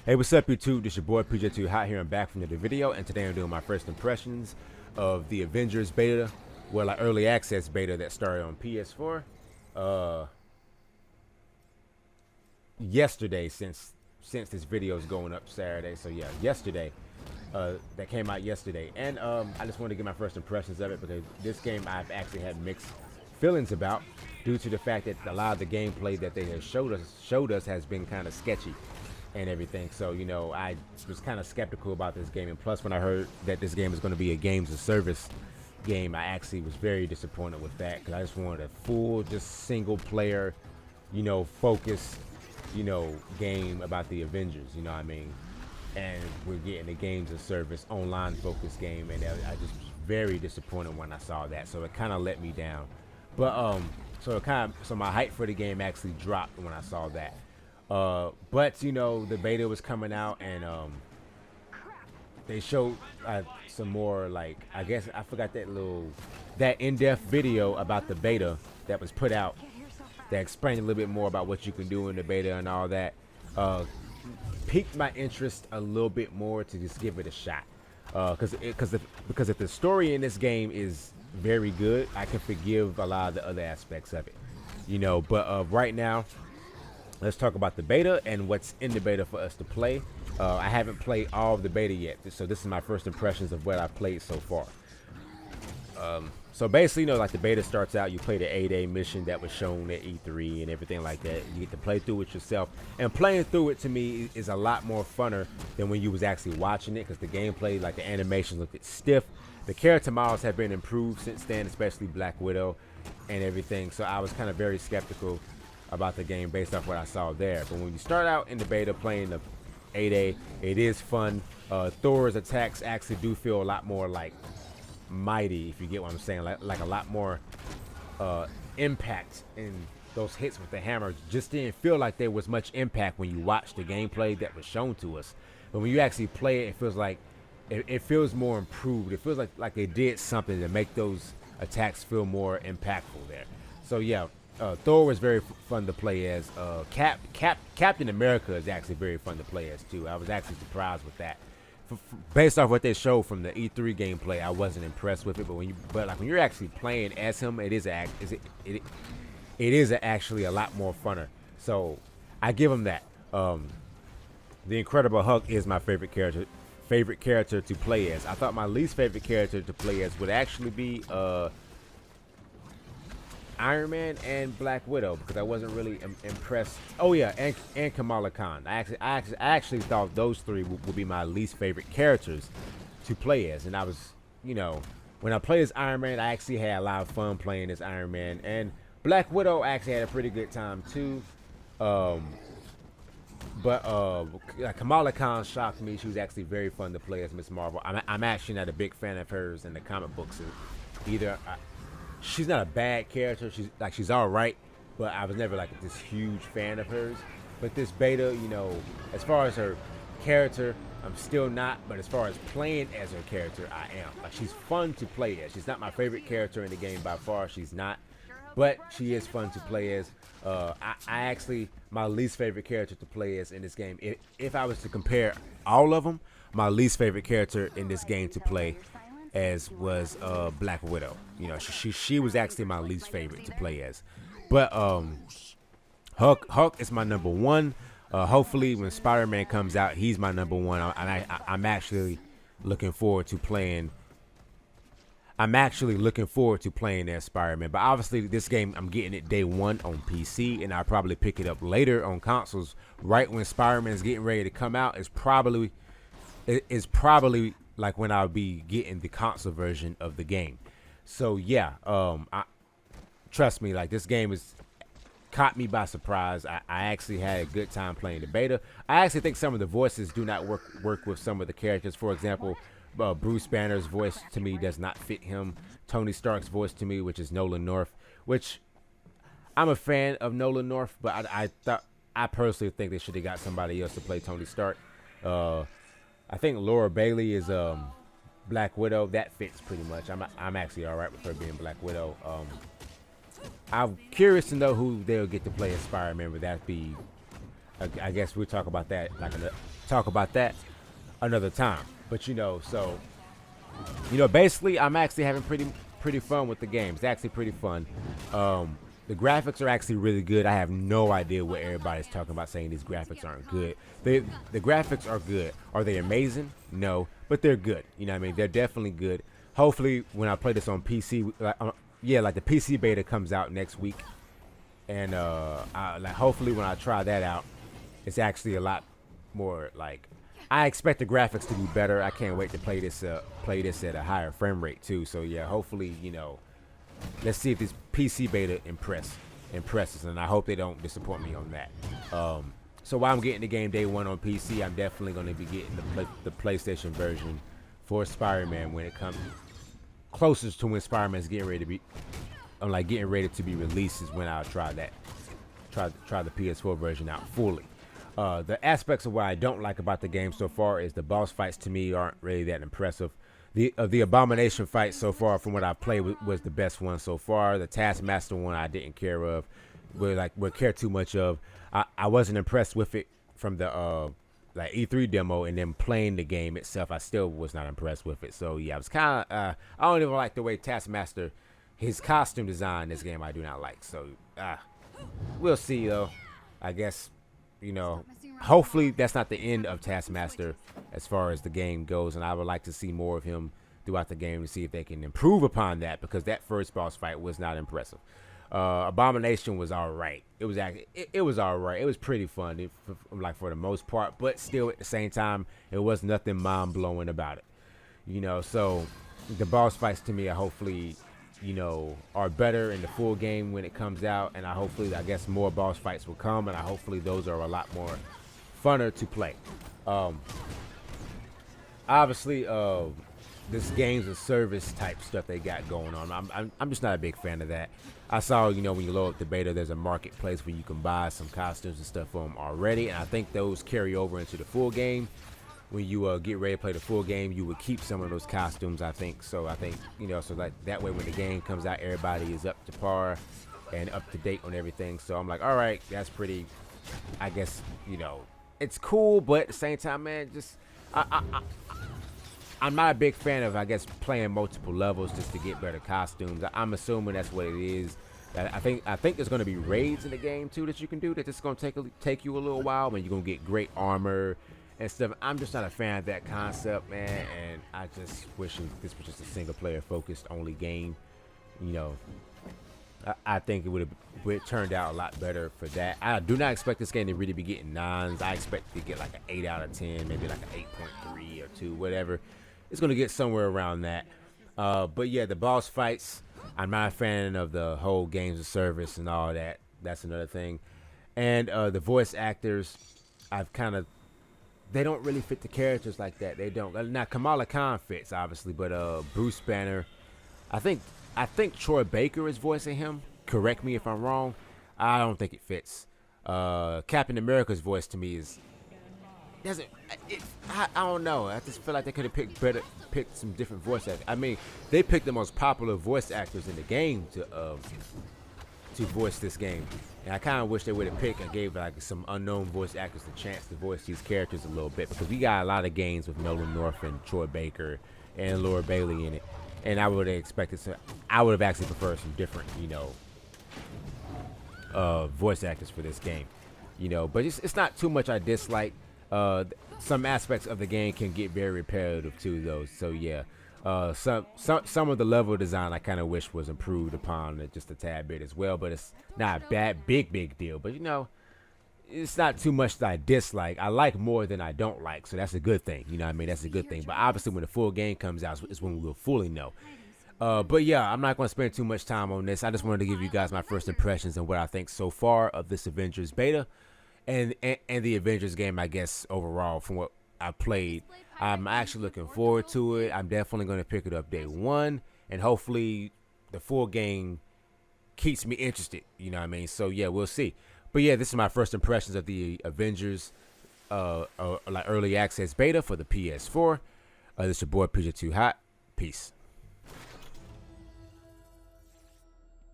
Hey, what's up, YouTube? This your boy PJ2 Hot here. I'm back from the video, and today I'm doing my first impressions of the Avengers beta, well, like early access beta that started on PS4 yesterday. Since this video is going up Saturday, so yeah, yesterday. That came out yesterday, and I just wanted to get my first impressions of it because this game I've actually had mixed feelings about due to the fact that a lot of the gameplay that they have showed us has been kind of sketchy and everything. So, you know, I was kind of skeptical about this game, and plus when I heard that this game is going to be a games of service game, I actually was very disappointed with that because I just wanted a full, just single player, you know, focused, you know, game about the Avengers, you know what I mean? And we're getting a games of service online focused game, and I just was very disappointed when I saw that, so it kind of let me down. But so my hype for the game actually dropped when I saw that. But you know, the beta was coming out, and they showed some more, like, I guess I forgot that in-depth video about the beta that was put out that explained a little bit more about what you can do in the beta and all that. Piqued my interest a little bit more to just give it a shot, because if the story in this game is very good, I can forgive a lot of the other aspects of it, you know. But right now, let's talk about the beta and what's in the beta for us to play. I haven't played all of the beta yet, so this is my first impressions of what I've played so far. So basically, you know, like the beta starts out, you play the 8A mission that was shown at E3 and everything like that. You get to play through it yourself, and playing through it to me is a lot more funner than when you was actually watching it, because the gameplay, like the animation, looked stiff. The character models have been improved since then, especially Black Widow and everything. So I was kind of very skeptical about the game based off what I saw there. But when you start out in the beta playing the 8A, it is fun. Thor's attacks actually do feel a lot more like mighty, if you get what I'm saying, like a lot more impact in those hits with the hammer. Just didn't feel like there was much impact when you watch the gameplay that was shown to us, but when you actually play it, it feels like it feels more improved. It feels like they did something to make those attacks feel more impactful there. So yeah, Thor was very fun to play as. Captain America is actually very fun to play as too. I was actually surprised with that. Based off what they showed from the E3 gameplay, I wasn't impressed with it. But when you're actually playing as him, it is actually a lot more funner. So I give him that. The Incredible Hulk is my favorite character to play as. I thought my least favorite character to play as would actually be Iron Man and Black Widow, because I wasn't really impressed. Oh yeah, and Kamala Khan. I actually thought those three would be my least favorite characters to play as. And I was, you know, when I played as Iron Man, I actually had a lot of fun playing as Iron Man. And Black Widow, I actually had a pretty good time too. Kamala Khan shocked me. She was actually very fun to play as Miss Marvel. I'm actually not a big fan of hers in the comic books either. She's not a bad character. She's all right, but I was never like this huge fan of hers. But this beta, you know, as far as her character, I'm still not. But as far as playing as her character, I am. Like, she's fun to play as. She's not my favorite character in the game by far. She's not, but she is fun to play as. I actually, my least favorite character to play as in this game, if I was to compare all of them, my least favorite character in this game to play as was Black Widow. You know, she was actually my least favorite to play as. But Hulk is my number one. Hopefully when Spider-Man comes out, he's my number one. I'm actually looking forward to playing as Spider-Man. But obviously this game, I'm getting it day one on PC, and I'll probably pick it up later on consoles right when Spider-Man is getting ready to come out. It's probably like when I'll be getting the console version of the game. So yeah, trust me, like, this game has caught me by surprise. I actually had a good time playing the beta. I actually think some of the voices do not work with some of the characters. For example, Bruce Banner's voice to me does not fit him. Tony Stark's voice to me, which is Nolan North, which I'm a fan of Nolan North, but I personally think they should have got somebody else to play Tony Stark. I think Laura Bailey is Black Widow. That fits pretty much. I'm actually all right with her being Black Widow. I'm curious to know who they'll get to play as Spider-Man. Would that be? I guess we'll talk about that like talk about that another time. But so basically, I'm actually having pretty fun with the game. It's actually pretty fun. The graphics are actually really good. I have no idea what everybody's talking about saying these graphics aren't good. The graphics are good. Are they amazing? No, but they're good. You know what I mean? They're definitely good. Hopefully, when I play this on PC, like the PC beta comes out next week, and hopefully when I try that out, it's actually a lot more like. I expect the graphics to be better. I can't wait to play this at a higher frame rate too. So yeah, hopefully let's see if this PC beta impresses, and I hope they don't disappoint me on that. So while I'm getting the game day one on PC, I'm definitely going to be getting the PlayStation version for Spider-Man when it comes closest to when Spider-Man's getting ready to be released is when I'll try that. Try the PS4 version out fully. The aspects of what I don't like about the game so far is the boss fights to me aren't really that impressive. The Abomination fight so far from what I've played was the best one so far. The Taskmaster one I didn't care of, would care too much of. I wasn't impressed with it from the E3 demo, and then playing the game itself, I still was not impressed with it. So yeah, I was kind of I don't even like the way Taskmaster, his costume design in this game I do not like. So we'll see though. I guess hopefully that's not the end of Taskmaster as far as the game goes, and I would like to see more of him throughout the game to see if they can improve upon that, because that first boss fight was not impressive. Abomination was all right. It was all right. It was pretty fun, for the most part, but still at the same time, it was nothing mind-blowing about it. So the boss fights to me are hopefully are better in the full game when it comes out, and I guess more boss fights will come, and hopefully those are a lot more funner to play. Obviously, this games of service type stuff they got going on, I'm just not a big fan of that. I saw when you load up the beta, there's a marketplace where you can buy some costumes and stuff for them already, and I think those carry over into the full game. When you get ready to play the full game, you would keep some of those costumes, I think. So that way when the game comes out, everybody is up to par and up to date on everything. So I'm like, all right, that's pretty, I guess, it's cool, but at the same time, man, just I'm not a big fan of, I guess, playing multiple levels just to get better costumes. I'm assuming that's what it is. I think there's going to be raids in the game too that you can do. That it's going to take you a little while, and you're going to get great armor and stuff. I'm just not a fan of that concept, man, and I just wish this was just a single player focused only game. I think it would have turned out a lot better for that. I do not expect this game to really be getting 9s. I expect it to get like an 8 out of 10, maybe like an 8.3 or 2, whatever. It's going to get somewhere around that. But yeah, the boss fights, I'm not a fan of the whole games of service and all that. That's another thing. And the voice actors, they don't really fit the characters like that. They don't. Now Kamala Khan fits obviously, but Bruce Banner, I think Troy Baker is voicing him. Correct me if I'm wrong. I don't think it fits. Captain America's voice to me I don't know. I just feel like they could have picked some different voice actors. I mean, they picked the most popular voice actors in the game to voice this game. And I kind of wish they would have picked and gave like some unknown voice actors a chance to voice these characters a little bit, because we got a lot of games with Nolan North and Troy Baker and Laura Bailey in it, and I would have actually preferred some different, voice actors for this game, But it's not too much I dislike. Some aspects of the game can get very repetitive too, though. So yeah. Some of the level design I kind of wish was improved upon just a tad bit as well, but it's not a big deal. But it's not too much that I dislike. I like more than I don't like, so that's a good thing. That's a good thing. But obviously, when the full game comes out, is when we will fully know. But yeah, I'm not going to spend too much time on this. I just wanted to give you guys my first impressions and what I think so far of this Avengers beta, and the Avengers game, I guess overall from what I played. I'm actually looking forward to it. I'm definitely going to pick it up day one, and hopefully the full game keeps me interested. So yeah, we'll see. But yeah, this is my first impressions of the Avengers early access beta for the PS4. This is your boy PJ2 Hot. Peace.